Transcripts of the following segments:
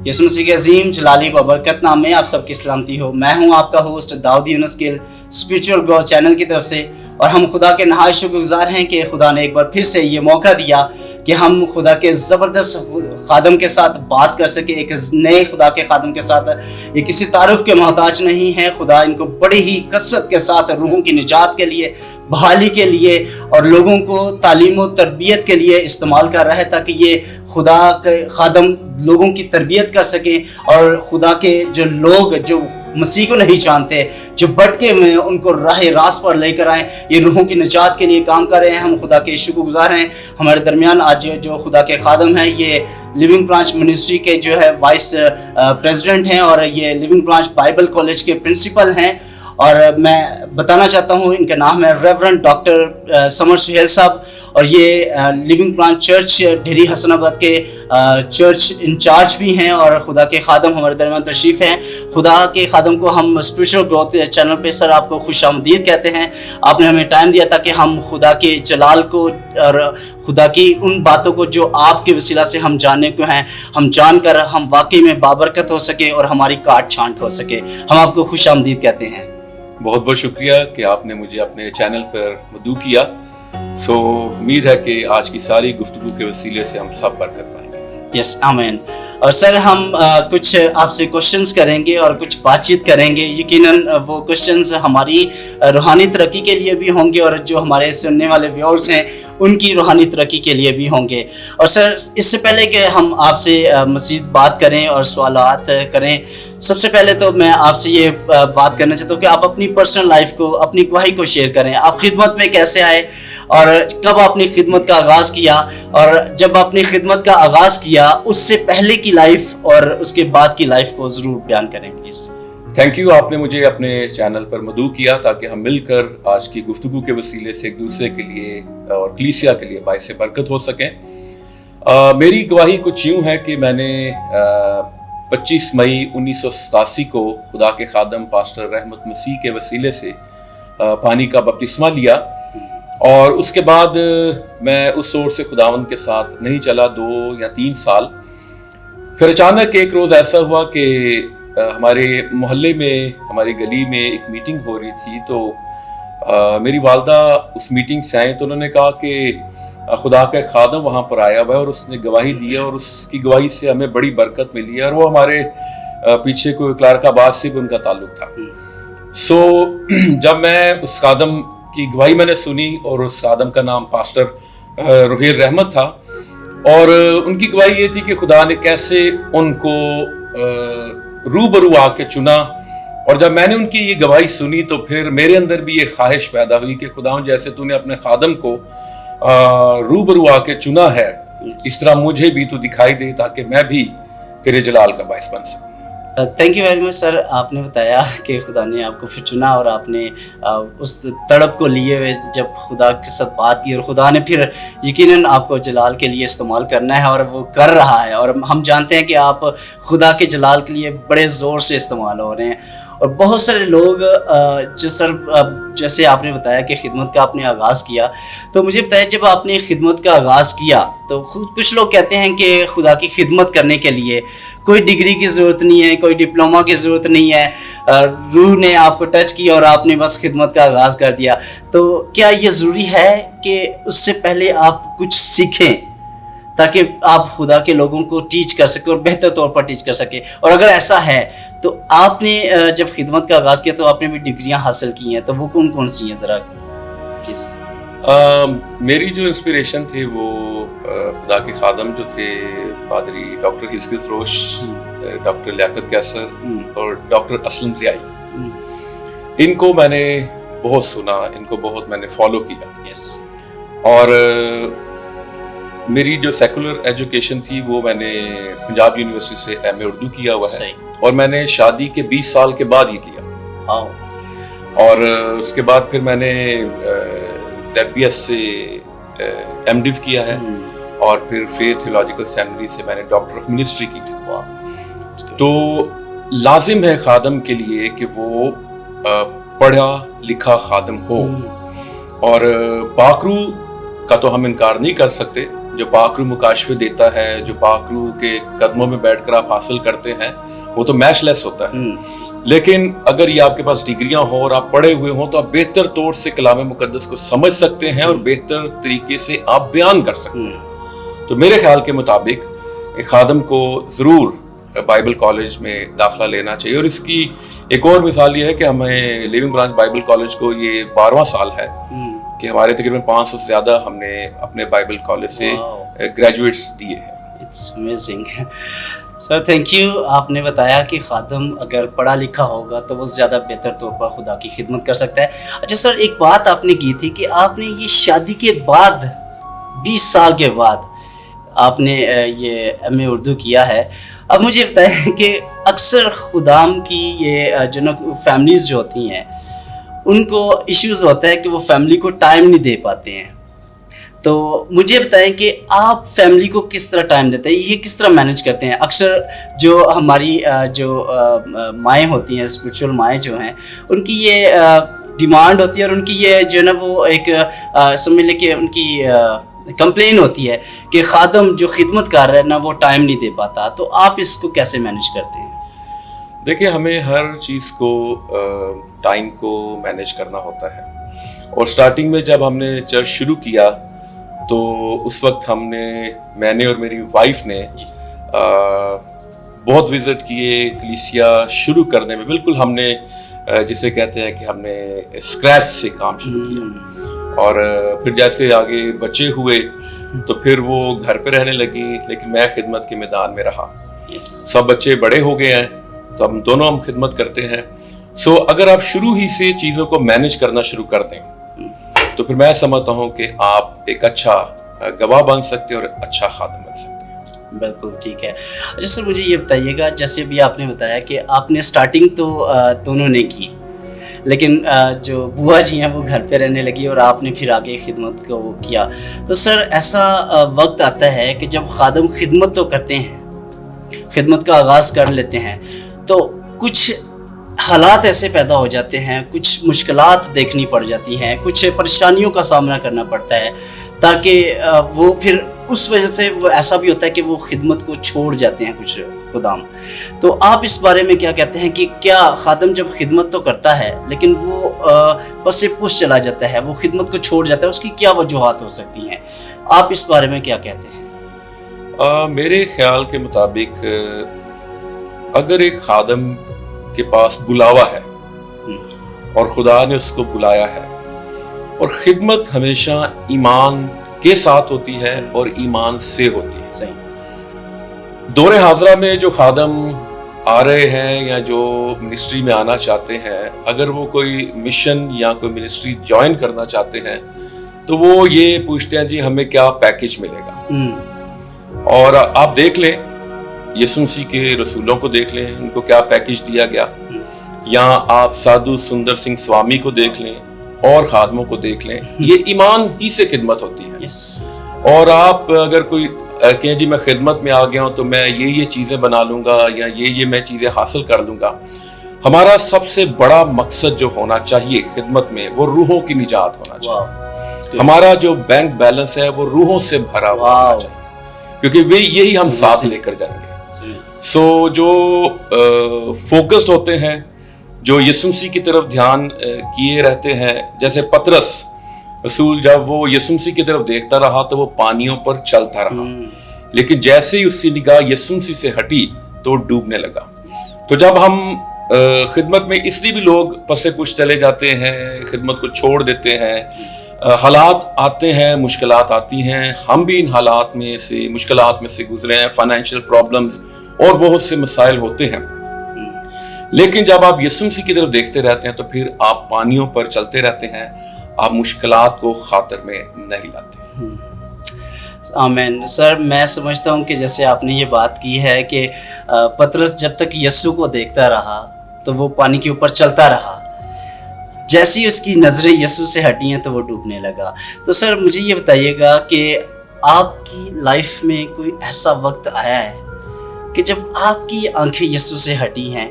यीशु मसीह के अजीम जलाली व बरकत नाम में आप सबकी सलामती हो। मैं हूं आपका host Dawood Younis Gill spiritual growth channel की तरफ से, और हम खुदा के नहायत शुक्रगुजार हैं कि खुदा ने एक बार फिर से ये मौका दिया कि हम खुदा के ज़बरदस्त खादम के साथ बात कर सके, एक नए खुदा के खादम के साथ। ये किसी तारुफ के मोहताज नहीं है। खुदा इनको बड़ी ही कसरत के साथ रूहों की निजात के लिए, बहाली के लिए और लोगों को तालीम और तरबियत के लिए इस्तेमाल कर रहा है, ताकि ये खुदा के खादम लोगों की तरबियत कर सकें और खुदा के जो लोग जो मसीह को नहीं जानते, जो भटके हुए हैं, उनको राह रास्त पर लेकर आएँ। ये रूहों की निजात के लिए काम कर रहे हैं। हम खुदा के शुक्रगुजार हैं। हमारे दरमियान आज जो खुदा के खादम हैं, ये लिविंग ब्रांच मिनिस्ट्री के जो है वाइस प्रेसिडेंट हैं और ये लिविंग ब्रांच बाइबल कॉलेज के प्रिंसिपल हैं। और मैं बताना चाहता हूँ, इनका नाम है रेवरेंड डॉक्टर समर सुहेल साहब, और ये लिविंग ब्रांच चर्च ढेरी हसनाबाद के चर्च इंचार्ज भी हैं और खुदा के खादम हमारे दरमियान तशरीफ़ हैं। खुदा के खादम को हम स्पिरिचुअल ग्रोथ चैनल पे सर आपको खुशामदीद कहते हैं। आपने हमें टाइम दिया ताकि हम खुदा के जलाल को और खुदा की उन बातों को जो आपके वसीला से हम जानने को हैं, हम जानकर हम वाकई में बाबरकत हो सके और हमारी काट छांट हो सके। हम आपको खुशामदीद कहते हैं। बहुत बहुत शुक्रिया कि आपने मुझे अपने चैनल पर मदऊ किया। उम्मीद है कि आज की सारी गुफ्तगू के वसीले से हम सब बरकत पाएंगे। यस, आमीन। और सर हम कुछ आपसे क्वेश्चंस करेंगे और कुछ बातचीत करेंगे। यकीनन वो क्वेश्चंस हमारी रूहानी तरक्की के लिए भी होंगे और जो हमारे सुनने वाले व्यूअर्स हैं उनकी रूहानी तरक्की के लिए भी होंगे। और सर इससे पहले कि हम आपसे मज़ीद बात करें और सवालात करें, सबसे पहले तो मैं आपसे ये बात करना चाहता हूँ कि आप अपनी पर्सनल लाइफ को, अपनी गवाही को शेयर करें। आप खिदमत में कैसे आए और कब आपने खिदमत का आगाज़ किया, और जब आपने खिदमत का आगाज़ किया उससे पहले की लाइफ और उसके बाद की लाइफ को ज़रूर बयान करें प्लीज़। थैंक यू, आपने मुझे अपने चैनल पर मदऊ किया ताकि हम मिलकर आज की गुफ्तगू के वसीले से एक दूसरे के लिए और कलीसिया के लिए बाइस बरकत हो सकें। मेरी गवाही कुछ यूँ है कि मैंने 25 मई 1987 को खुदा के खादम पास्टर रहमत मसीह के वसीले से पानी का बपतिस्मा लिया, और उसके बाद मैं उस ओर से खुदावंद के साथ नहीं चला 2 या 3 साल। फिर अचानक एक रोज़ ऐसा हुआ कि हमारे मोहल्ले में, हमारी गली में एक मीटिंग हो रही थी। तो मेरी वालदा उस मीटिंग से आई तो उन्होंने कहा कि खुदा का खादम वहाँ पर आया हुआ है और उसने गवाही दी है और उसकी गवाही से हमें बड़ी बरकत मिली है, और वो हमारे पीछे कोई क्लारकाबाद से भी उनका ताल्लुक था। जब मैं उस खादम की गवाही मैंने सुनी, और उस खादम का नाम पास्टर रुहेल रहमत था, और उनकी गवाही ये थी कि खुदा ने कैसे उनको रूबरू आके चुना। और जब मैंने उनकी ये गवाही सुनी तो फिर मेरे अंदर भी ये ख्वाहिश पैदा हुई कि खुदा जैसे तूने अपने खादम को रूबरू आके चुना है, इस तरह मुझे भी तू दिखाई दे ताकि मैं भी तेरे जलाल का बाइस बन सकूं। Thank you very much sir. आपने बताया कि खुदा ने आपको फिर चुना और आपने उस तड़प को लिए हुए जब खुदा के साथ बात की, और खुदा ने फिर यकीनन आपको जलाल के लिए इस्तेमाल करना है और वो कर रहा है। और हम जानते हैं कि आप खुदा के जलाल के लिए बड़े ज़ोर से इस्तेमाल हो रहे हैं। और बहुत सारे लोग जो सर जैसे आपने बताया कि खिदमत का आपने आगाज़ किया, तो मुझे बताया जब आपने खिदमत का आगाज़ किया तो कुछ लोग कहते हैं कि खुदा की खिदमत करने के लिए कोई डिग्री की ज़रूरत नहीं है, कोई डिप्लोमा की ज़रूरत नहीं है, रूह ने आपको टच किया और आपने बस खिदमत का आगाज़ कर दिया। तो क्या ये ज़रूरी है कि उससे पहले आप कुछ सीखें ताकि आप खुदा के लोगों को टीच कर सके और बेहतर तौर पर टीच कर सके? और अगर ऐसा है तो आपने जब खिदमत का आगाज़ किया तो आपने भी डिग्रियां हासिल की हैं, तो वो कौन कौन सी हैं ज़रा प्लीज़? मेरी जो इंस्पिरेशन थे वो खुदा के खादम जो थे पादरी डॉक्टर हिस्किल रोश, डॉक्टर लियाकत कैसर और डॉक्टर असलम ज़ियाई, इनको मैंने बहुत सुना, इनको बहुत मैंने फॉलो किया। यस। और मेरी जो सेकुलर एजुकेशन थी वो मैंने पंजाब यूनिवर्सिटी से एमए उर्दू किया हुआ है, और मैंने शादी के 20 साल के बाद ये किया। और उसके बाद फिर मैंने ZBS से MDiv किया है, और फिर फेथ थियोलॉजिकल सेमिनरी से मैंने डॉक्टर ऑफ मिनिस्ट्री की। तो लाजिम है खादम के लिए कि वो पढ़ा लिखा खादम हो, और बाकरू का तो हम इनकार नहीं कर सकते, جو पाक रूह मुकाशफे देता है, जो पाक रूह के कदमों में बैठकर आप हासिल करते हैं, वो तो मैचलेस होता है। लेकिन अगर ये आपके पास डिग्रियां हो और आप पढ़े हुए हो तो आप बेहतर तौर से कलाम मुकद्दस को समझ सकते हैं और बेहतर तरीके से आप बयान कर सकते हैं। तो मेरे ख्याल के मुताबिक एक खादम को ज़रूर बाइबल कॉलेज में दाखिला लेना चाहिए। और इसकी एक और मिसाल ये है कि हमें लिविंग ब्रांच बाइबल कॉलेज को ये 12वां साल है कि हमारे तकरीबन 500 से ज़्यादा हमने अपने बाइबल कॉलेज से ग्रेजुएट्स दिए हैं। It's amazing sir, thank you. आपने बताया कि खादम अगर पढ़ा लिखा होगा तो वो ज़्यादा बेहतर तौर पर खुदा की खिदमत कर सकता है। अच्छा सर, एक बात आपने की थी कि आपने ये शादी के बाद 20 साल के बाद आपने ये MA उर्दू किया है। अब मुझे बताएं कि अक्सर खुदाम की ये जो ना फैमिलीज़ जो होती हैं उनको इश्यूज़ होता है कि वो फैमिली को टाइम नहीं दे पाते हैं। तो मुझे बताएं कि आप फैमिली को किस तरह टाइम देते हैं, ये किस तरह मैनेज करते हैं। अक्सर जो हमारी जो माएँ होती हैं, स्पिरिचुअल माएँ जो हैं, उनकी ये डिमांड होती है और उनकी ये जो ना वो एक समझ लें कि उनकी कंप्लेन होती है कि खादम जो खिदमत कर रहा है ना वो टाइम नहीं दे पाता। तो आप इसको कैसे मैनेज करते हैं? देखिए, हमें हर चीज़ को टाइम को मैनेज करना होता है। और स्टार्टिंग में जब हमने चर्च शुरू किया तो उस वक्त मैंने और मेरी वाइफ ने बहुत विज़िट किए कलीसिया शुरू करने में। बिल्कुल हमने जिसे कहते हैं कि हमने स्क्रैच से काम शुरू किया। और फिर जैसे आगे बच्चे हुए तो फिर वो घर पे रहने लगी, लेकिन मैं खिदमत के मैदान में रहा। सब बच्चे बड़े हो गए हैं तो हम दोनों खिदमत करते हैं। सो अगर आप शुरू ही से चीज़ों को मैनेज करना शुरू कर दें तो फिर मैं समझता हूँ कि आप एक अच्छा गवाह बन सकते हैं और अच्छा खादम बन सकते हैं। बिल्कुल ठीक है। अच्छा सर, मुझे ये बताइएगा, जैसे भी आपने बताया कि आपने स्टार्टिंग तो दोनों ने की, लेकिन जो बुआ जी हैं वो घर पे रहने लगी और आपने फिर आगे खिदमत को किया। तो सर ऐसा वक्त आता है कि जब खादम खिदमत तो करते हैं, खिदमत का आगाज़ कर लेते हैं, तो कुछ हालात ऐसे पैदा हो जाते हैं, कुछ मुश्किलात देखनी पड़ जाती हैं, कुछ परेशानियों का सामना करना पड़ता है, ताकि वो फिर उस वजह से वो ऐसा भी होता है कि वो खिदमत को छोड़ जाते हैं कुछ खुदाम। तो आप इस बारे में क्या कहते हैं कि क्या खादम जब खिदमत तो करता है लेकिन वो पसे पुश चला जाता है, वो खिदमत को छोड़ जाता है, उसकी क्या वजूहात हो सकती हैं? आप इस बारे में क्या कहते हैं? मेरे ख्याल के मुताबिक अगर एक खादम के पास बुलावा है और खुदा ने उसको बुलाया है, और खिदमत हमेशा ईमान के साथ होती है और ईमान से होती है। सही। दौरे हाजरा में जो खादम आ रहे हैं या जो मिनिस्ट्री में आना चाहते हैं, अगर वो कोई मिशन या कोई मिनिस्ट्री ज्वाइन करना चाहते हैं तो वो ये पूछते हैं जी हमें क्या पैकेज मिलेगा। और आप देख लें, यीशु मसीह के रसूलों को देख लें, उनको क्या पैकेज दिया गया, या आप साधु सुंदर सिंह स्वामी को देख लें और खादमों को देख लें, ये ईमान ही से खिदमत होती है। और आप अगर कोई कहें जी मैं खिदमत में आ गया हूं तो मैं ये चीज़ें बना लूंगा या ये मैं चीज़ें हासिल कर लूंगा। हमारा सबसे बड़ा मकसद जो होना चाहिए खिदमत में वो रूहों की निजात होना चाहिए। हमारा जो बैंक बैलेंस है वो रूहों से भरा हुआ होना चाहिए, क्योंकि वे यही हम साथ लेकर जाएंगे। सो जो फोकस्ड होते हैं, जो यीशु मसीह की तरफ ध्यान किए रहते हैं, जैसे पतरस रसूल जब वो यीशु मसीह की तरफ देखता रहा तो वो पानियों पर चलता रहा, लेकिन जैसे ही उसकी निगाह यीशु मसीह से हटी तो वो डूबने लगा। तो जब हम खिदमत में इसलिए भी लोग पसे पुश चले जाते हैं, खिदमत को छोड़ देते हैं, हालात आते हैं, मुश्किलात आती हैं, हम भी इन हालात में से मुश्किलात में से गुजरे हैं, फाइनेंशियल प्रॉब्लम्स और बहुत से मसाइल होते हैं। लेकिन जब आप यीशु मसीह की तरफ देखते रहते हैं तो फिर आप पानियों पर चलते रहते हैं, आप मुश्किलात को खातिर में नहीं लाते। आमीन। सर मैं समझता हूँ कि जैसे आपने ये बात की है कि पतरस जब तक यीशु को देखता रहा तो वो पानी के ऊपर चलता रहा, जैसी उसकी नज़रें यीशु से हटी हैं तो वो डूबने लगा। तो सर मुझे ये बताइएगा कि आपकी लाइफ में कोई ऐसा वक्त आया है कि जब आपकी आंखें यीशु से हटी हैं?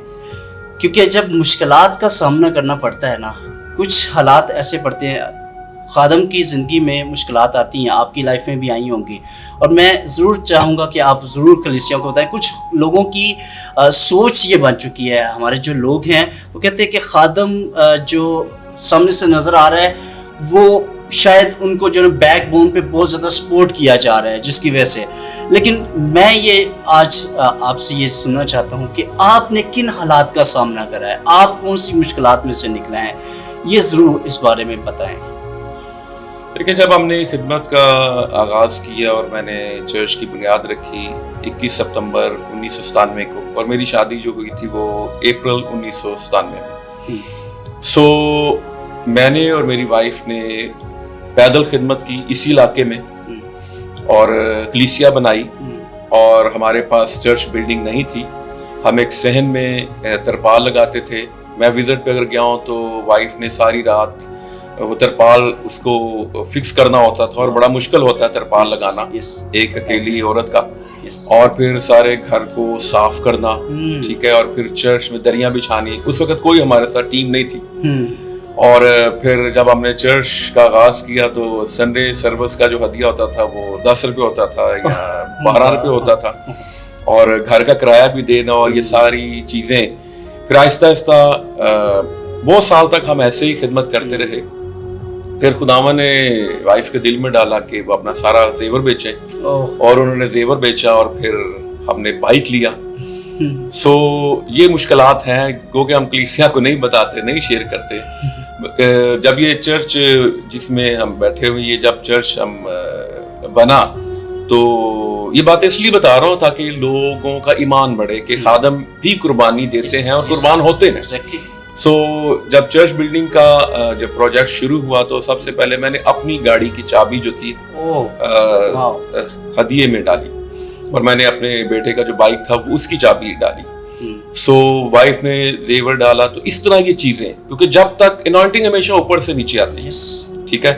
क्योंकि जब मुश्किलात का सामना करना पड़ता है ना, कुछ हालात ऐसे पड़ते हैं, خادم کی زندگی میں مشکلات آتی ہیں، آپ کی لائف میں بھی آئی ہوں گی، اور میں ضرور چاہوں گا کہ آپ ضرور کلیسیا کو بتائیں. کچھ لوگوں کی سوچ یہ بن چکی ہے، ہمارے جو لوگ ہیں وہ کہتے ہیں کہ خادم جو سامنے سے نظر آ رہا ہے وہ شاید ان کو جو ہے بیک بون پہ بہت زیادہ سپورٹ کیا جا رہا ہے جس کی وجہ سے. لیکن میں یہ آج آپ سے یہ سننا چاہتا ہوں کہ آپ نے کن حالات کا سامنا کرا ہے، آپ کون سی مشکلات میں سے نکلے ہیں، یہ ضرور اس بارے میں بتائیں. دیکھیں، جب ہم نے خدمت کا آغاز کیا اور میں نے چرچ کی بنیاد رکھی 21 ستمبر 1997 کو، اور میری شادی جو ہوئی تھی وہ اپریل 1997 میں. سو میں نے اور میری وائف نے پیدل خدمت کی اسی علاقے میں، اور کلیسیا بنائی، اور ہمارے پاس چرچ بلڈنگ نہیں تھی. ہم ایک صحن میں ترپال لگاتے تھے. میں وزٹ پہ اگر گیا ہوں تو وائف نے ساری رات وہ ترپال اس کو فکس کرنا ہوتا تھا، اور بڑا مشکل ہوتا ہے ترپال لگانا ایک اکیلی عورت کا. اور پھر سارے گھر کو صاف کرنا، ٹھیک ہے، اور پھر چرچ میں دریاں بچھانی. اس وقت کوئی ہمارے ساتھ ٹیم نہیں تھی. اور پھر جب ہم نے چرچ کا آغاز کیا تو سنڈے سروس کا جو ہدیہ ہوتا تھا وہ 10 روپے ہوتا تھا یا 12 روپے ہوتا تھا، اور گھر کا کرایہ بھی دینا اور یہ ساری چیزیں. پھر آہستہ آہستہ بہت سال تک ہم ایسے ہی خدمت کرتے رہے. پھر خداوند نے وائف کے دل میں ڈالا کہ وہ اپنا سارا زیور بیچیں، اور انہوں نے زیور بیچا، اور پھر ہم نے بائک لیا. سو یہ مشکلات ہیں گو کہ ہم کلیسیا کو نہیں بتاتے، نہیں شیئر کرتے. جب یہ چرچ جس میں ہم بیٹھے ہوئے، یہ جب چرچ ہم بنا، تو یہ بات اس لیے بتا رہا ہوں تاکہ لوگوں کا ایمان بڑھے کہ خادم بھی قربانی دیتے ہیں اور قربان ہوتے ہیں. سو جب چرچ بلڈنگ کا جب پروجیکٹ شروع ہوا تو سب سے پہلے میں نے اپنی گاڑی کی چابی جو تھی ہدیے میں ڈالی، اور میں نے اپنے بیٹے کا جو بائک تھا اس کی چابی ڈالی. سو وائف نے زیور ڈالا. تو اس طرح یہ چیزیں، کیونکہ جب تک انوائنٹنگ ہمیشہ اوپر سے نیچے آتی ہے، ٹھیک ہے.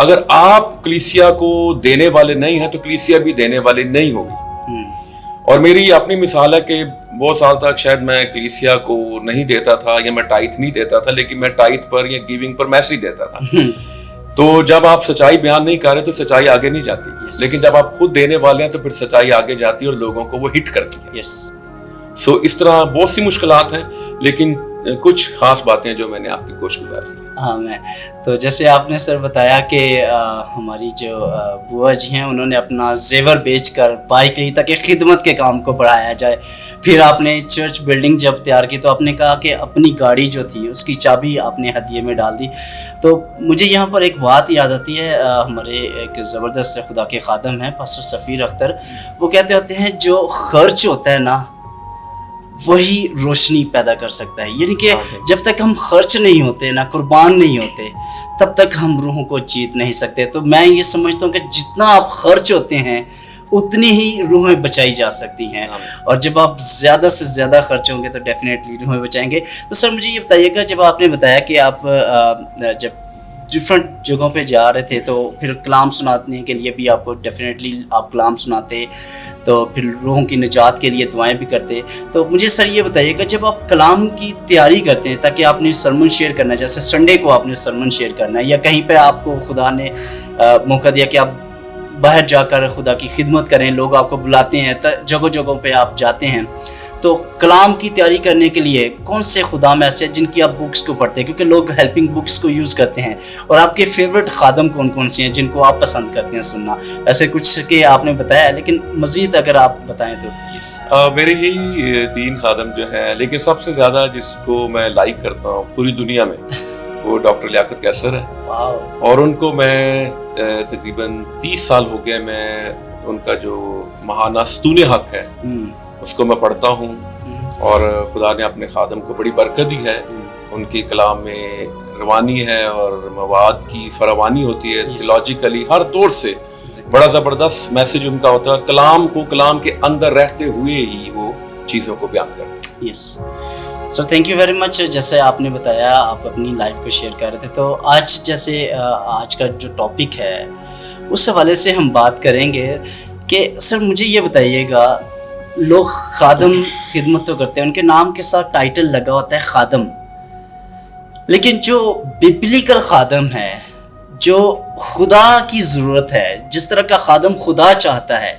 اگر آپ کلیسیا کو دینے والے نہیں ہیں تو کلیسیا بھی دینے والے نہیں ہوگی. اور میری اپنی مثال ہے کہ بہت سال تک شاید میں کلیسیا کو نہیں دیتا تھا، یا میں ٹائٹ نہیں دیتا تھا، لیکن میں ٹائٹ پر یا گیونگ پر میسج دیتا تھا. تو جب آپ سچائی بیان نہیں کر رہے تو سچائی آگے نہیں جاتی. لیکن جب آپ خود دینے والے ہیں تو پھر سچائی آگے جاتی ہے اور لوگوں کو وہ ہٹ کرتی ہے. سو اس طرح بہت سی مشکلات ہیں، لیکن کچھ خاص باتیں جو میں نے آپ کی گوش گزاری. ہاں، میں تو جیسے آپ نے سر بتایا کہ ہماری جو بوا جی ہیں انہوں نے اپنا زیور بیچ کر بائک لی تاکہ خدمت کے کام کو بڑھایا جائے. پھر آپ نے چرچ بلڈنگ جب تیار کی تو آپ نے کہا کہ اپنی گاڑی جو تھی اس کی چابی آپ نے ہدیے میں ڈال دی. تو مجھے یہاں پر ایک بات یاد آتی ہے، ہمارے ایک زبردست خدا کے خادم ہیں پاسٹر سفیر اختر، وہ کہتے ہوتے ہیں جو خرچ ہوتا ہے نا وہی روشنی پیدا کر سکتا ہے. یعنی کہ جب تک ہم خرچ نہیں ہوتے نا، قربان نہیں ہوتے، تب تک ہم روحوں کو جیت نہیں سکتے. تو میں یہ سمجھتا ہوں کہ جتنا آپ خرچ ہوتے ہیں اتنی ہی روحیں بچائی جا سکتی ہیں، اور جب آپ زیادہ سے زیادہ خرچ ہوں گے تو ڈیفینیٹلی روحیں بچائیں گے. تو سر مجھے یہ بتائیے گا، جب آپ نے بتایا کہ آپ جب ڈفرینٹ جگہوں پہ جا رہے تھے تو پھر کلام سنانے کے لیے بھی آپ کو ڈیفینیٹلی آپ کلام سناتے، تو پھر روحوں کی نجات کے لیے دعائیں بھی کرتے. تو مجھے سر یہ بتائیے گا، جب آپ کلام کی تیاری کرتے ہیں تاکہ آپ نے سرمن شیئر کرنا ہے، جیسے سنڈے کو آپ نے سرمن شیئر کرنا ہے، یا کہیں پہ آپ کو خدا نے موقع دیا کہ آپ باہر جا کر خدا کی خدمت کریں، لوگ آپ کو بلاتے ہیں، جگہوں جگہوں پہ آپ جاتے ہیں، تو کلام کی تیاری کرنے کے لیے کون سے خدام ایسے ہیں جن کی آپ بکس کو پڑھتے ہیں؟ کیونکہ لوگ ہیلپنگ بکس کو یوز کرتے ہیں، اور آپ کے فیوریٹ خادم کون کون سے ہیں جن کو آپ پسند کرتے ہیں سننا؟ ایسے کچھ کہ آپ نے بتایا ہے، لیکن مزید اگر آپ بتائیں تو پلیز. میرے یہی 3 خادم جو ہیں، لیکن سب سے زیادہ جس کو میں لائک کرتا ہوں پوری دنیا میں وہ ڈاکٹر لیاقت کیسر ہے. اور ان کو میں تقریباً 30 سال ہو گئے، میں ان کا جو ماہانہ ستون حق ہے اس کو میں پڑھتا ہوں، اور خدا نے اپنے خادم کو بڑی برکت دی ہے. ان کی کلام میں روانی ہے اور مواد کی فراوانی ہوتی ہے، تھیولوجیکلی ہر طور سے بڑا زبردست میسج ان کا ہوتا ہے. کلام کو کلام کے اندر رہتے ہوئے ہی وہ چیزوں کو بیان کرتے ہیں. یس سر، تھینک یو ویری مچ. جیسے آپ نے بتایا آپ اپنی لائف کو شیئر کر رہے تھے، تو آج جیسے آج کا جو ٹاپک ہے اس حوالے سے ہم بات کریں گے کہ سر مجھے یہ بتائیے گا، لوگ خادم خدمت تو کرتے ہیں، ان کے نام کے ساتھ ٹائٹل لگا ہوتا ہے خادم، لیکن جو ببلیکل خادم ہے، جو خدا کی ضرورت ہے، جس طرح کا خادم خدا چاہتا ہے،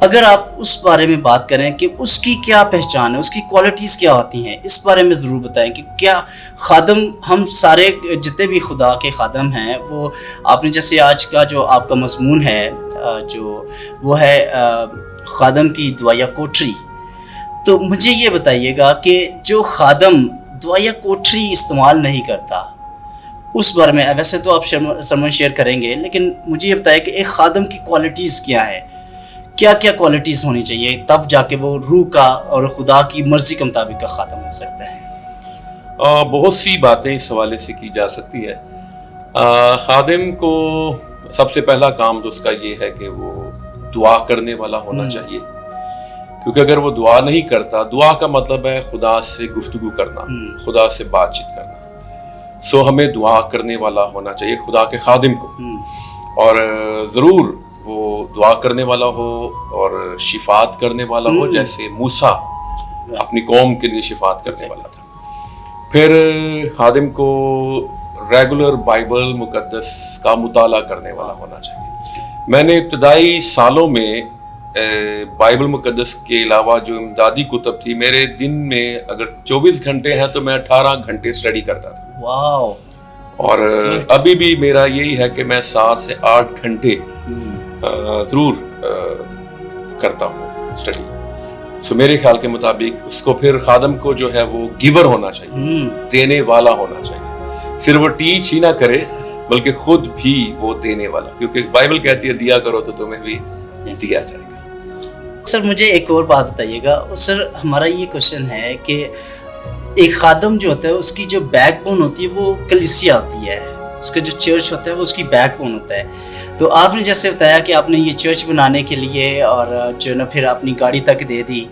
اگر آپ اس بارے میں بات کریں کہ اس کی کیا پہچان ہے، اس کی کوالٹیز کیا ہوتی ہیں، اس بارے میں ضرور بتائیں کہ کیا خادم، ہم سارے جتنے بھی خدا کے خادم ہیں، وہ آپ نے جیسے آج کا جو آپ کا مضمون ہے جو وہ ہے خادم کی دعائیا کوٹری، تو مجھے یہ بتائیے گا کہ جو خادم دعائیا کوٹری استعمال نہیں کرتا، اس بارے میں ویسے تو آپ سرمن شیئر کریں گے، لیکن مجھے یہ بتائیں کہ ایک خادم کی کوالٹیز کیا ہے، کیا کیا کوالٹیز ہونی چاہیے، تب جا کے وہ روح کا اور خدا کی مرضی کے مطابق کا خادم ہو سکتا ہے؟ بہت سی باتیں اس حوالے سے کی جا سکتی ہے۔ خادم کو سب سے پہلا کام تو اس کا یہ ہے کہ وہ دعا کرنے والا ہونا چاہیے، کیونکہ اگر وہ دعا نہیں کرتا، دعا کا مطلب ہے خدا سے گفتگو کرنا، خدا سے بات چیت کرنا، سو ہمیں دعا کرنے والا ہونا چاہیے خدا کے خادم کو، اور ضرور وہ دعا کرنے والا ہو اور شفاعت کرنے والا ہو، جیسے موسیٰ اپنی قوم کے لیے شفاعت کرنے والا تھا۔ پھر خادم کو ریگولر بائبل مقدس کا مطالعہ کرنے والا ہونا چاہیے۔ میں نے ابتدائی سالوں میں بائبل مقدس کے علاوہ جو امدادی کتب تھی، میرے دن میں اگر 24 گھنٹے ہیں تو میں 18 گھنٹے اسٹڈی کرتا تھا۔ واو! اور ابھی بھی میرا یہی ہے کہ میں 7 سے 8 گھنٹے ضرور کرتا ہوں اسٹڈی۔ سو میرے خیال کے مطابق اس کو پھر خادم کو جو ہے وہ گیور ہونا چاہیے، دینے والا ہونا چاہیے، صرف وہ ٹیچ ہی نہ کرے بلکہ خود بھی وہ دینے والا، کیونکہ بائبل کہتی ہے دیا کرو تو تمہیں بھی دیا جائے گا۔ سر مجھے ایک اور بات بتائیے گا سر، ہمارا یہ کوشچن ہے کہ ایک خادم جو ہوتا ہے اس کی جو بیک بون ہوتی ہے وہ کلیسیا ہوتی ہے، اس کا جو چرچ ہوتا ہے وہ اس کی بیک بون ہوتا ہے۔ تو آپ نے جیسے بتایا کہ آپ نے یہ چرچ بنانے کے لیے اور جو نا پھر اپنی گاڑی تک دے دی،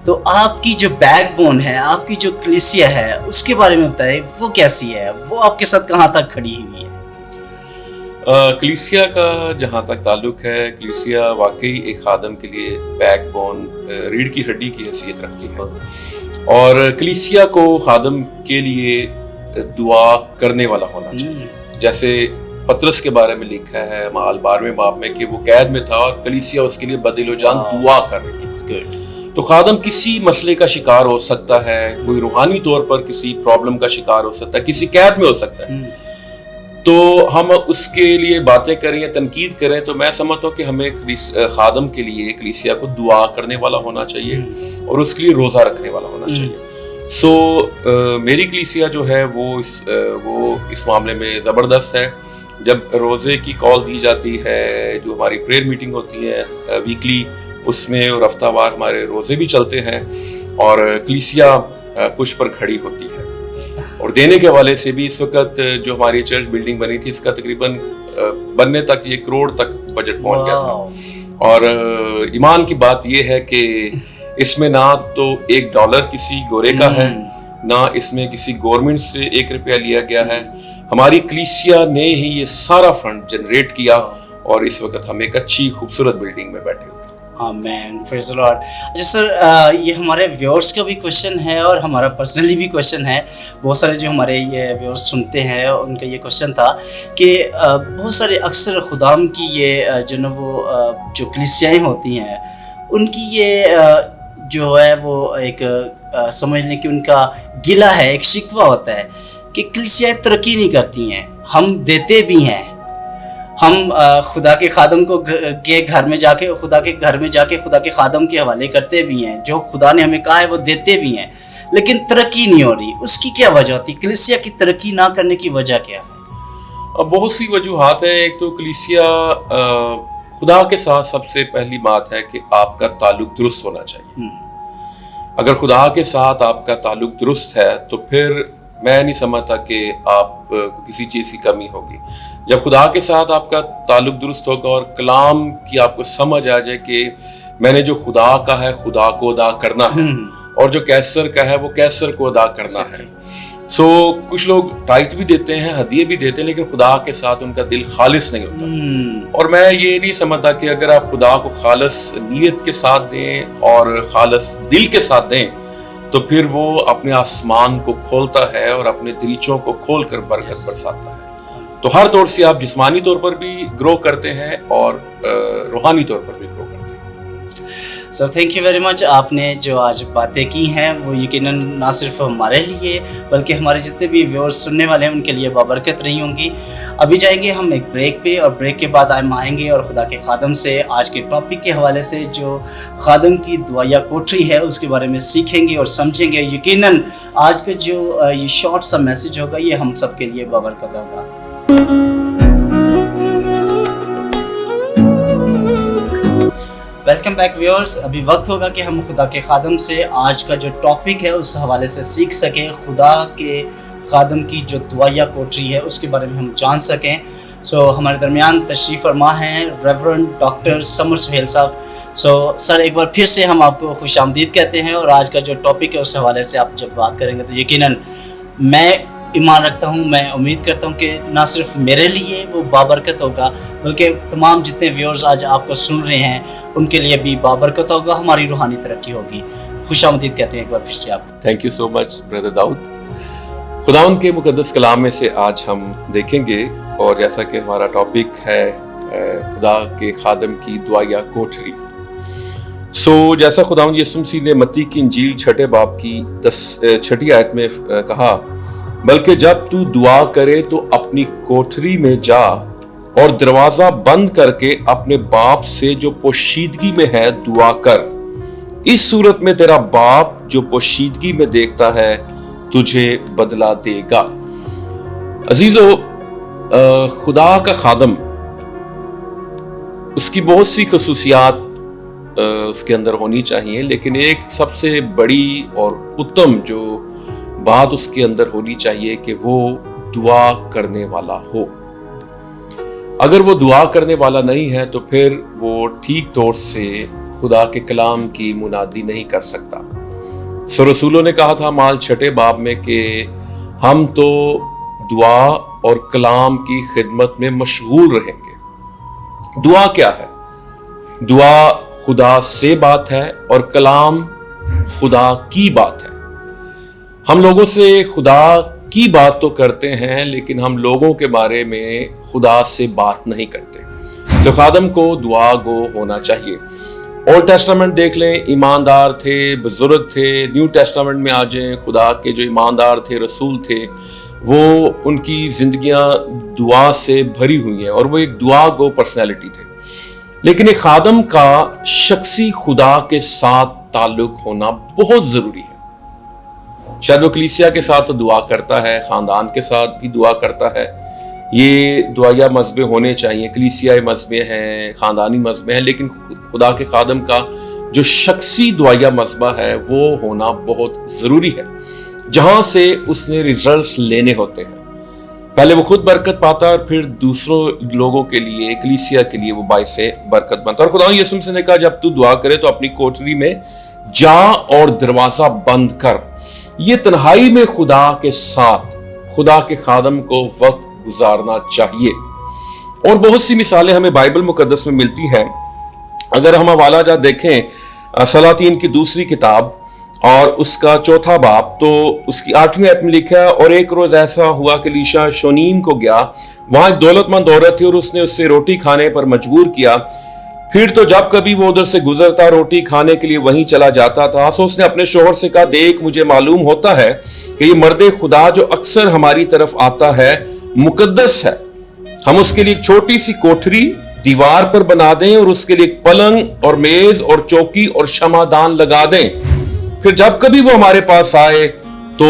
تو آپ کی جو بیک بون ہے، آپ کی جو کلیسیا ہے، اس کے بارے میں بتائیں وہ کیسی ہے، وہ آپ کے ساتھ کہاں تک کھڑی ہوئی ہے؟ کلیسیا کا جہاں تک تعلق ہے، کلیسیا واقعی ایک خادم کے لیے بیک بون، ریڑھ کی ہڈی کی حیثیت رکھتی ہے، اور کلیسیا کو خادم کے لیے دعا کرنے والا ہونا چاہیے۔ جیسے پطرس کے بارے میں لکھا ہے اعمال 12ویں باب میں کہ وہ قید میں تھا اور کلیسیا اس کے لیے بدل و جان دعا کر رہی تھی۔ تو خادم کسی مسئلے کا شکار ہو سکتا ہے، کوئی روحانی طور پر کسی پرابلم کا شکار ہو سکتا ہے، کسی قید میں ہو سکتا ہے، تو ہم اس کے لیے باتیں کریں یا تنقید کریں، تو میں سمجھتا ہوں کہ ہمیں خادم کے لیے کلیسیا کو دعا کرنے والا ہونا چاہیے اور اس کے لیے روزہ رکھنے والا ہونا چاہیے۔ سو میری کلیسیا جو ہے وہ اس معاملے میں زبردست ہے۔ جب روزے کی کال دی جاتی ہے، جو ہماری پریئر میٹنگ ہوتی ہے ویکلی، اس میں اور ہفتہ وار ہمارے روزے بھی چلتے ہیں، اور کلیسیا پش پر کھڑی ہوتی ہے۔ اور دینے کے حوالے سے بھی اس وقت جو ہماری چرچ بلڈنگ بنی تھی، اس کا تقریباً بننے تک 1 کروڑ تک بجٹ پہنچ گیا تھا، اور ایمان کی بات یہ ہے کہ اس میں نہ تو $1 کسی گورے کا ہے، نہ اس میں کسی گورنمنٹ سے 1 روپیہ لیا گیا ہے۔ ہماری کلیسیا نے ہی یہ سارا فنڈ جنریٹ کیا، اور اس وقت ہم ایک اچھی خوبصورت بلڈنگ میں بیٹھے ہوئے ہیں۔ آمین، پریز دی لارڈ۔ اچھا سر، یہ ہمارے ویورز کا بھی کوشچن ہے اور ہمارا پرسنلی بھی کوشچن ہے، بہت سارے جو ہمارے یہ ویورز سنتے ہیں ان کا یہ کوشچن تھا کہ بہت سارے اکثر خدام کی یہ جو نا وہ جو کلیسیائیں ہوتی ہیں، ان کی یہ جو ہے وہ ایک سمجھ لیں کہ ان کا گلہ ہے، ایک شکوہ ہوتا ہے کہ کلیسیائیں ترقی نہیں کرتی ہیں، ہم دیتے بھی ہیں، ہم خدا کے خادم کو کے گھر میں جا کے خدا کے خادم کے حوالے کرتے بھی ہیں، جو خدا نے ہمیں کہا ہے وہ دیتے بھی ہیں، لیکن ترقی نہیں ہو رہی۔ اس کی کیا وجہ ہوتی ہے؟ کلیسیا کی ترقی نہ کرنے کی وجہ کیا ہے؟ بہت سی وجوہات ہیں۔ ایک تو کلیسیا خدا کے ساتھ سب سے پہلی بات ہے کہ آپ کا تعلق درست ہونا چاہیے۔ اگر خدا کے ساتھ آپ کا تعلق درست ہے تو پھر میں نہیں سمجھتا کہ آپ کو کسی چیز کی کمی ہوگی۔ جب خدا کے ساتھ آپ کا تعلق درست ہوگا اور کلام کی آپ کو سمجھ آ جائے کہ میں نے جو خدا کا ہے خدا کو ادا کرنا ہے، اور جو کیسر کا ہے وہ کیسر کو ادا کرنا ہے۔ سو کچھ لوگ ٹائٹ بھی دیتے ہیں، ہدیے بھی دیتے ہیں، لیکن خدا کے ساتھ ان کا دل خالص نہیں ہوتا۔ اور میں یہ نہیں سمجھتا کہ اگر آپ خدا کو خالص نیت کے ساتھ دیں اور خالص دل کے ساتھ دیں تو پھر وہ اپنے آسمان کو کھولتا ہے اور اپنے دریچوں کو کھول کر برکت برساتا ہے۔ तो हर तौर से आप जिस्मानी तौर पर भी ग्रो करते हैं और रूहानी तौर पर भी ग्रो करते हैं। Sir thank you very much. आपने जो आज बातें की हैं वो यकीनन ना सिर्फ हमारे लिए बल्कि हमारे जितने भी व्यूअर्स सुनने वाले हैं उनके लिए बाबरकत रही होंगी। अभी जाएंगे हम एक ब्रेक पे और ब्रेक के बाद हम आएंगे और खुदा के खादम से आज के टॉपिक के हवाले से जो खादम की दुआया कोठरी है उसके बारे में सीखेंगे और समझेंगे। यकीनन आज का जो ये शॉर्ट सा मैसेज होगा ये हम सब के लिए बाबरकत होगा। Welcome back viewers. अभी वक्त होगा कि हम खुदा के खादम से आज का जो टॉपिक है उस हवाले से सीख सकें, खुदा के खादम की जो दुआया कोठरी है उसके बारे में हम जान सकें। हमारे दरमियान तशरीफ़ फरमा हैं रेवरेंड डॉक्टर समर सुहेल साहब। सर एक बार फिर से हम आपको खुशामदीद कहते हैं और आज का जो टॉपिक है उस हवाले से आप जब बात करेंगे तो यकीनन मैं ईमान रखता हूँ, मैं उम्मीद करता हूँ कि ना सिर्फ मेरे लिए वो बाबरकत होगा बल्कि तमाम जितने व्यूअर्स आज आपको सुन रहे हैं उनके लिए भी बाबरकत होगा, हमारी रूहानी तरक्की होगी। खुशामदीद कहते हैं एक बार फिर से आप। Thank you so much brother Dawood. खुदावंद के मुकद्दस कलाम में से आज हम देखेंगे और जैसा कि हमारा टॉपिक है खुदा के खादम की दुआया कोठरी। जैसा खुदावंद यीशु मसीह ने मत्ती की इंजील 6 बाब की 6 आयत में कहा, बल्कि जब तू दुआ करे तो अपनी कोठरी में जा और दरवाजा बंद करके अपने बाप से जो पोशीदगी में है दुआ कर। इस सूरत में तेरा बाप जो पोशीदगी में देखता है तुझे बदला देगा। अजीजो, खुदा का खादम उसकी बहुत सी खसूसियात उसके अंदर होनी चाहिए, लेकिन एक सबसे बड़ी और उत्तम जो बात उसके अंदर होनी चाहिए कि वो दुआ करने वाला हो। अगर वो दुआ करने वाला नहीं है तो फिर वो ठीक तौर से खुदा के कलाम की मुनादी नहीं कर सकता। रसूलों ने कहा था माल 6 बाब में कि हम तो दुआ और कलाम की खिदमत में मशगूल रहेंगे। दुआ क्या है? दुआ खुदा से बात है और कलाम खुदा की बात है। हम लोगों से खुदा की बात तो करते हैं लेकिन हम लोगों के बारे में खुदा से बात नहीं करते। खादम को दुआ गो होना चाहिए। ओल्ड टेस्टामेंट देख लें, ईमानदार थे, बुजुर्ग थे। न्यू टेस्टामेंट में आ जाएं, खुदा के जो ईमानदार थे, रसूल थे, वो उनकी जिंदगियां दुआ से भरी हुई हैं और वो एक दुआ गो पर्सनैलिटी थे। लेकिन एक खादम का शख्सी खुदा के साथ ताल्लुक होना बहुत जरूरी है। शायद वो कलीसिया के साथ तो दुआ करता है, खानदान के साथ भी दुआ करता है। ये दुआया मजबे होने चाहिए, कलीसियाई मजबे हैं, खानदानी मजबे हैं, लेकिन खुदा के खादम का जो शख्सी दुआया मजबा है वो होना बहुत ज़रूरी है, जहाँ से उसने रिजल्ट्स लेने होते हैं। पहले वो खुद बरकत पाता है और फिर दूसरों लोगों के लिए, कलीसिया के लिए वो बाइसे बरकत बनता है। और खुदा यीशु मसीह ने कहा जब तू दुआ करे तो अपनी कोठरी में जा और दरवाजा बंद कर। ये तन्हाई में खुदा के साथ खुदा के खादम को वक्त गुजारना चाहिए। और बहुत सी मिसालें हमें बाइबल मुकद्दस में मिलती हैं। अगर हम हवाला जा देखें सलातीन की 2 किताब और उसका 4 बाब, तो उसकी 8वीं आयत में लिखा है, और एक रोज ऐसा हुआ कि लीशा शोनीम को गया, वहां एक दौलतमंद औरत थी और उसने उससे रोटी खाने पर मजबूर किया। फिर तो जब कभी वो उधर से गुजरता रोटी खाने के लिए वहीं चला जाता था। तो उसने अपने शोहर से कहा, देख मुझे मालूम होता है कि ये मर्दे खुदा जो अक्सर हमारी तरफ आता है मुकद्दस है। हम उसके लिए एक छोटी सी कोठरी दीवार पर बना दें और उसके लिए एक पलंग और मेज और चौकी और शमादान लगा दें। फिर जब कभी वो हमारे पास आए तो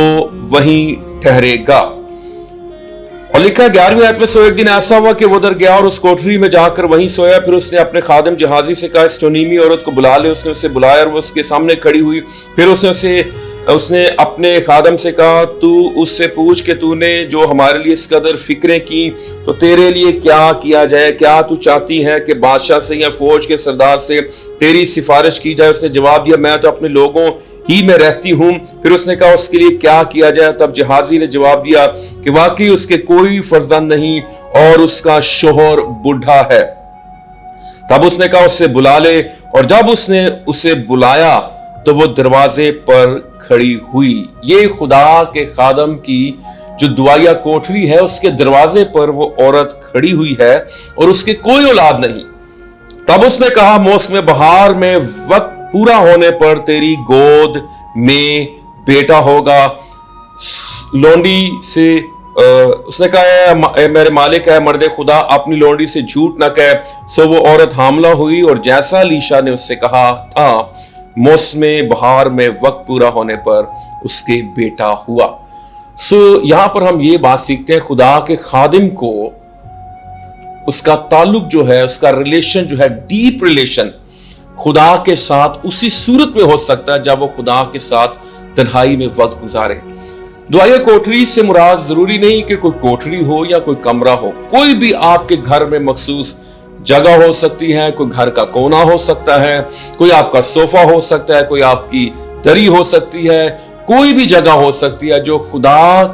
वहीं ठहरेगा। और लिखा 11वीं आयत में, सो एक दिन ऐसा हुआ कि वो उधर गया और उस कोठरी में जाकर वहीं सोया। फिर उसने अपने खादिम जहाजी से कहा, इस शोनीमी औरत को बुला ले। उसने उसे बुलाया और वो उसके सामने खड़ी हुई। फिर उसने अपने खादम से कहा, तू उससे पूछ कि तूने जो हमारे लिए इस कदर फिक्रें की तो तेरे लिए क्या किया जाए, क्या तू चाहती है कि बादशाह से या फौज के सरदार से तेरी सिफारिश की जाए। उसने जवाब दिया, मैं तो अपने लोगों ही में रहती हूं। फिर उसने कहा, उसके लिए क्या किया जाए। तब जहाजी ने जवाब दिया कि वाकई उसके कोई फर्जंद नहीं और उसका शोहर बूढ़ा है। तब उसने कहा, उससे बुला ले। और जब उसने उसे बुलाया तो वो दरवाजे पर खड़ी हुई। ये खुदा के खादम की جو دعائیا کوٹری ہے اس کے دروازے پر وہ عورت کھڑی ہوئی ہے اور اس کے کوئی اولاد نہیں۔ تب اس نے کہا موسم بہار میں وقت پورا ہونے پر تیری گود میں بیٹا ہوگا۔ لونڈی سے اس نے کہا اے میرے مالک ہے مرد خدا اپنی لونڈی سے جھوٹ نہ کہے۔ سو وہ عورت حاملہ ہوئی اور جیسا الیشا نے اس سے کہا تھا موسم بہار میں وقت پورا ہونے پر اس کے بیٹا ہوا۔ سو یہاں پر ہم یہ بات سیکھتے ہیں خدا کے خادم کو اس کا تعلق جو ہے، اس کا ریلیشن جو ہے، ڈیپ ریلیشن خدا کے ساتھ اسی صورت میں ہو سکتا ہے جب وہ خدا کے ساتھ تنہائی میں وقت گزارے۔ دعائیا کوٹری سے مراد ضروری نہیں کہ کوئی کوٹری ہو یا کوئی کمرہ ہو، کوئی بھی آپ کے گھر میں مخصوص جگہ ہو سکتی ہے، کوئی گھر کا کونا ہو سکتا ہے، کوئی آپ کا صوفہ ہو سکتا ہے، کوئی آپ کی دری ہو سکتی ہے، کوئی بھی جگہ ہو سکتی ہے جو خدا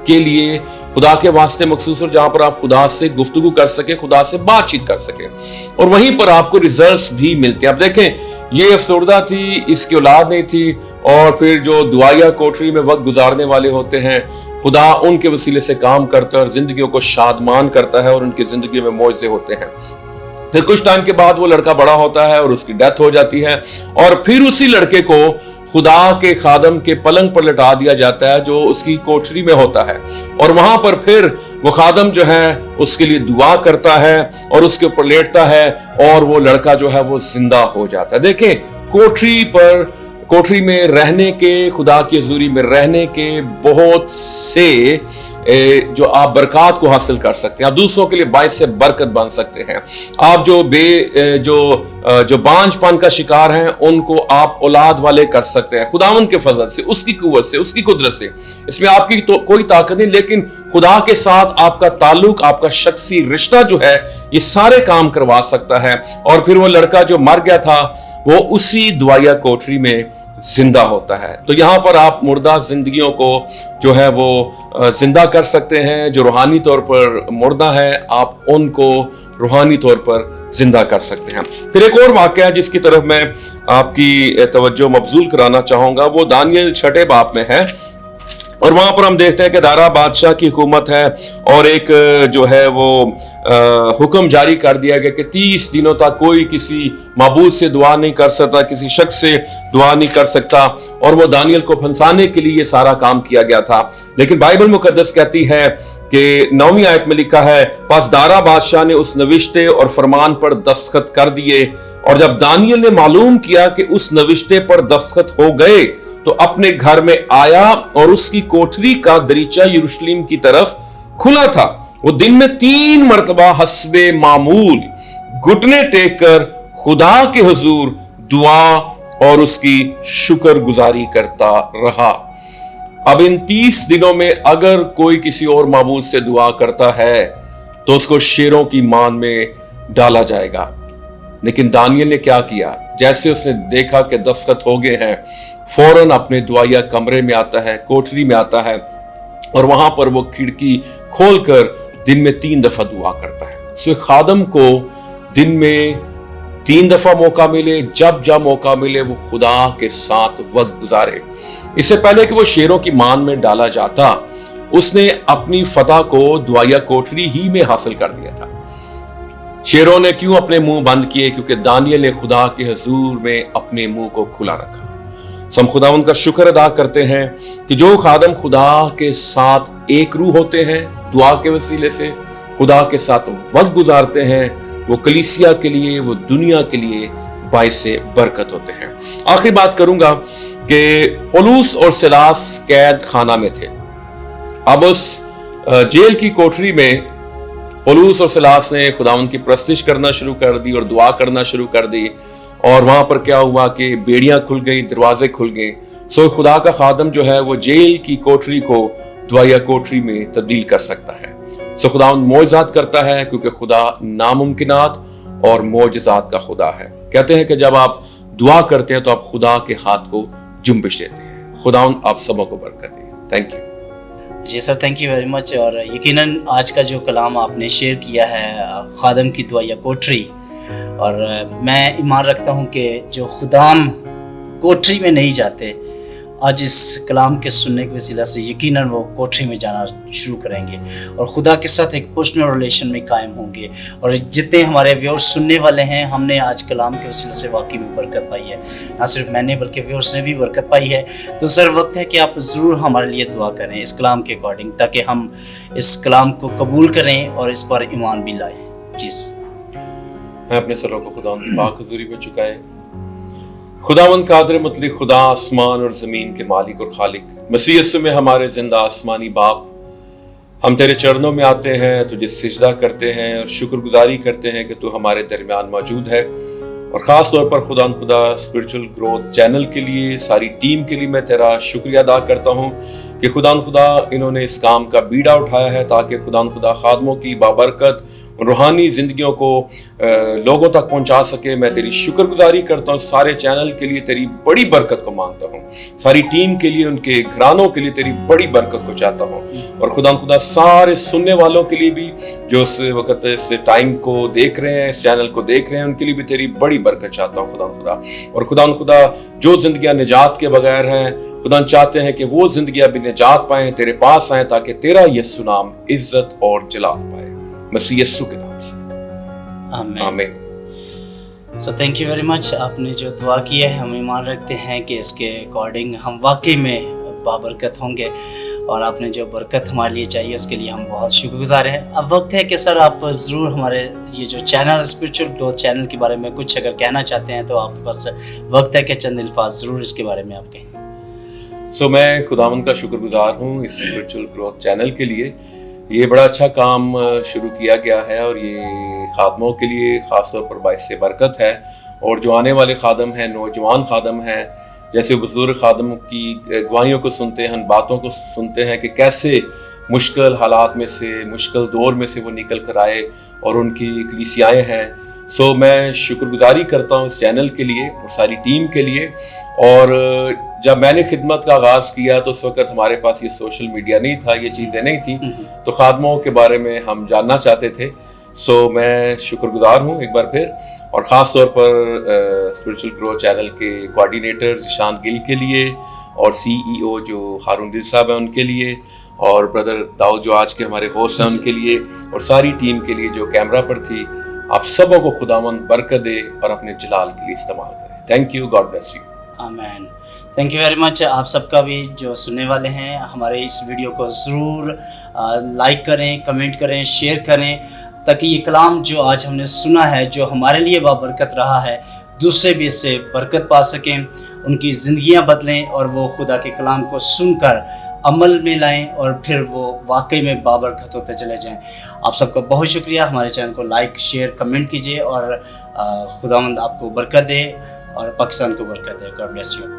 کے لیے، خدا کے واسطے مخصوص اور جہاں پر آپ خدا سے گفتگو کر سکے، خدا سے بات چیت کر سکے، اور وہیں پر آپ کو ریزلٹس بھی ملتے ہیں۔ اب دیکھیں یہ افسردہ تھی، اس کی اولاد نہیں تھی، اور پھر جو دعائیا کوٹری میں وقت گزارنے والے ہوتے ہیں خدا ان کے وسیلے سے کام کرتا ہے اور زندگیوں کو شادمان کرتا ہے اور ان کی زندگی میں معجزے ہوتے ہیں۔ پھر کچھ ٹائم کے بعد وہ لڑکا بڑا ہوتا ہے اور اس کی ڈیتھ ہو جاتی ہے، اور پھر اسی لڑکے کو خدا کے خادم کے پلنگ پر لٹا دیا جاتا ہے جو اس کی کوٹری میں ہوتا ہے، اور وہاں پر پھر وہ خادم جو ہے اس کے لیے دعا کرتا ہے اور اس کے اوپر لیٹتا ہے اور وہ لڑکا جو ہے وہ زندہ ہو جاتا ہے۔ دیکھیں کوٹری میں رہنے کے، خدا کی حضوری میں رہنے کے بہت سے جو آپ برکات کو حاصل کر سکتے ہیں، آپ دوسروں کے لیے باعث سے برکت بن سکتے ہیں۔ آپ جو بانج پن کا شکار ہیں ان کو آپ اولاد والے کر سکتے ہیں خداوند کے فضل سے، اس کی قوت سے، اس کی قدرت سے۔ اس میں آپ کی تو کوئی طاقت نہیں، لیکن خدا کے ساتھ آپ کا تعلق، آپ کا شخصی رشتہ جو ہے یہ سارے کام کروا سکتا ہے۔ اور پھر وہ لڑکا جو مر گیا تھا وہ اسی دعائیا کوٹری میں زندہ ہوتا ہے۔ تو یہاں پر آپ مردہ زندگیوں کو جو ہے وہ زندہ کر سکتے ہیں، جو روحانی طور پر مردہ ہے آپ ان کو روحانی طور پر زندہ کر سکتے ہیں۔ پھر ایک اور واقعہ ہے جس کی طرف میں آپ کی توجہ مبذول کرانا چاہوں گا، وہ دانیل 6 باب میں ہے، اور وہاں پر ہم دیکھتے ہیں کہ دارا بادشاہ کی حکومت ہے، اور ایک جو ہے وہ حکم جاری کر دیا گیا کہ 30 دنوں تک کوئی کسی معبود سے دعا نہیں کر سکتا، کسی شخص سے دعا نہیں کر سکتا، اور وہ دانیل کو پھنسانے کے لیے یہ سارا کام کیا گیا تھا۔ لیکن بائبل مقدس کہتی ہے کہ 9ویں آیت میں لکھا ہے پس دارا بادشاہ نے اس نوشتے اور فرمان پر دستخط کر دیے، اور جب دانیل نے معلوم کیا کہ اس نوشتے پر دستخط ہو گئے تو اپنے گھر میں آیا، اور اس کی کوٹری کا دریچہ یروشلم کی طرف کھلا تھا۔ وہ دن میں 3 مرتبہ حسب معمول گھٹنے ٹیک کر خدا کے حضور دعا اور اس کی شکر گزاری کرتا رہا۔ اب ان 30 دنوں میں اگر کوئی کسی اور معبود سے دعا کرتا ہے تو اس کو شیروں کی مان میں ڈالا جائے گا۔ لیکن دانیل نے کیا کیا؟ جیسے اس نے دیکھا کہ دستخط ہو گئے ہیں، فوراً اپنے دعائیا کمرے میں آتا ہے، کوٹری میں آتا ہے، اور وہاں پر وہ کھڑکی کھول کر دن میں 3 دفعہ دعا کرتا ہے۔ سو خادم کو دن میں 3 دفعہ موقع ملے، جب موقع ملے وہ خدا کے ساتھ وقت گزارے۔ اس سے پہلے کہ وہ شیروں کی مان میں ڈالا جاتا، اس نے اپنی فتح کو دعائیا کوٹری ہی میں حاصل کر دیا تھا۔ شیروں نے کیوں اپنے منہ بند کیے؟ کیونکہ دانیل نے خدا کے حضور میں اپنے منہ کو کھلا رکھا۔ ہم خداوند کا شکر ادا کرتے ہیں کہ جو خادم خدا کے ساتھ ایک روح ہوتے ہیں، دعا کے وسیلے سے خدا کے ساتھ وقت گزارتے ہیں، وہ کلیسیا کے لیے، وہ دنیا کے لیے باعث برکت ہوتے ہیں۔ آخری بات کروں گا کہ پولس اور سلاس قید خانہ میں تھے۔ اب اس جیل کی کوٹری میں پولس اور سلاس نے خداوند کی پرستش کرنا شروع کر دی اور دعا کرنا شروع کر دی، اور وہاں پر کیا ہوا کہ بیڑیاں کھل گئیں، دروازے کھل گئے۔ سو خدا کا خادم جو ہے وہ جیل کی کوٹری کو دعائیا کوٹری میں تبدیل کر سکتا ہے۔ سو خداوند معجزات کرتا ہے کیونکہ خدا ناممکنات اور معجزات کا خدا ہے۔ کہتے ہیں کہ جب آپ دعا کرتے ہیں تو آپ خدا کے ہاتھ کو جنبش دیتے ہیں۔ خداوند آپ سبوں کو برکت دے۔ تھینک یو جی sir, thank you very much. اور یقیناً آج کا جو کلام آپ نے شیئر کیا ہے خادم کی دعائیا کوٹری، اور میں ایمان رکھتا ہوں کہ جو خدام کوٹری میں نہیں جاتے आज इस कलाम के सुनने के वसीला से यकीनन वो कोठरी में जाना शुरू करेंगे और खुदा के साथ एक पर्सनल रिलेशन में कायम होंगे। और जितने हमारे व्यूअर्स सुनने वाले हैं, हमने आज कलाम के वसीले से वाकई में बरकत पाई है, ना सिर्फ मैंने बल्कि व्यूअर्स ने भी बरकत पाई है। तो सर वक्त है कि आप ज़रूर हमारे लिए दुआ करें इस कलाम के अकॉर्डिंग, ताकि हम इस कलाम को कबूल करें और इस पर ईमान भी लाएं। जी मैं अपने सरों को खुदा की पाक हुजूरी में झुकाए। खुदावंद कादिर मुतलक खुदा, आसमान और ज़मीन के मालिक और खालिक, मसीह यीशु में हमारे जिंदा आसमानी बाप, हम तेरे चरणों में आते हैं, तुझे सिजदा करते हैं और शुक्रगुजारी करते हैं कि तू हमारे दरमियान मौजूद है। और ख़ास तौर पर खुदा स्पिरिचुअल ग्रोथ चैनल के लिए, सारी टीम के लिए मैं तेरा शुक्रिया अदा करता हूँ कि खुदा इन्होंने इस काम का बीड़ा उठाया है ताकि खुदा खादमों की बाबरकत रूहानी ज़िंदगियों को लोगों तक पहुंचा सके। मैं तेरी शुक्रगुजारी करता हूँ, सारे चैनल के लिए तेरी बड़ी बरकत को मांगता हूँ, सारी टीम के लिए, उनके घरानों के लिए तेरी बड़ी बरकत को चाहता हूँ। और खुदा सारे सुनने वालों के लिए भी जो इस वक्त इस टाइम को देख रहे हैं, इस चैनल को देख रहे हैं, उनके लिए भी तेरी बड़ी बरकत चाहता हूँ खुदा। और खुदा जो जिंदगियां निजात के बगैर हैं, खुदा चाहते हैं कि वो जिंदगियां भी निजात पाएं, तेरे पास आएं, ताकि तेरा यीशु नाम इज्जत और जलाल पाए, मसीह यीशु के नाम से, आमीन। So thank you very much. आपने जो दुआ की है, हम ईमान रखते हैं कि इसके अकॉर्डिंग हम वाकई में बाबरकत होंगे और आपने जो बरकत हमारे लिए चाहिए उसके लिए हम बहुत शुक्रगुजार हैं। अब वक्त है कि सर आप ज़रूर हमारे ये जो चैनल स्पिरिचुअल ग्रोथ चैनल के बारे में कुछ अगर कहना चाहते हैं तो आपके पास वक्त है कि चंद अल्फाज ज़रूर इसके बारे में आप कहें। मैं खुदावंद का शुक्रगुजार हूँ इस स्पिरिचुअल ग्रोथ चैनल के लिए। ये बड़ा अच्छा काम शुरू किया गया है और ये खादमों के लिए ख़ास तौर पर बाइस से बरकत है। और जो आने वाले खादम हैं, नौजवान खादम हैं, जैसे बुजुर्ग खादम की गवाहियों को सुनते हैं, बातों को सुनते हैं कि कैसे मुश्किल हालात में से, मुश्किल दौर में से वो निकल कर आए और उनकी कलीसियाएँ हैं। मैं शुक्रगुजारी करता हूँ इस चैनल के लिए और सारी टीम के लिए। और जब मैंने खिदमत का आगाज़ किया तो उस वक्त हमारे पास ये सोशल मीडिया नहीं था, ये चीज़ें नहीं थी, तो खादमों के बारे में हम जानना चाहते थे। मैं शुक्रगुजार हूँ एक बार फिर, और ख़ास तौर पर स्पिरिचुअल ग्रोथ चैनल के कोऑर्डिनेटर जिशान गिल के लिए और CEO जो हारून दिल साहब हैं उनके लिए, और ब्रदर दाऊद जो आज के हमारे होस्ट हैं उनके लिए, और सारी टीम के लिए जो कैमरा पर थी। आप सबों को खुदावंद बरकत दे और अपने जलाल के लिए इस्तेमाल करें। Thank you, God bless you. आमीन। Thank you very much. आप सबका भी जो सुनने वाले हैं, हमारे इस वीडियो को ज़रूर लाइक करें, कमेंट करें, शेयर करें, ताकि ये कलाम जो आज हमने सुना है, जो हमारे लिए बाबरकत रहा है, दूसरे भी इससे बरकत पा सकें, उनकी ज़िंदगियां बदलें और वो खुदा के कलाम को सुनकर अमल में लाएं और फिर वो वाकई में बाबरकत होते चले जाएं। आप सबका बहुत शुक्रिया। हमारे चैनल को लाइक, शेयर, कमेंट कीजिए और खुदावंद आपको बरकत दे और पाकिस्तान को बरकत दे। God bless you.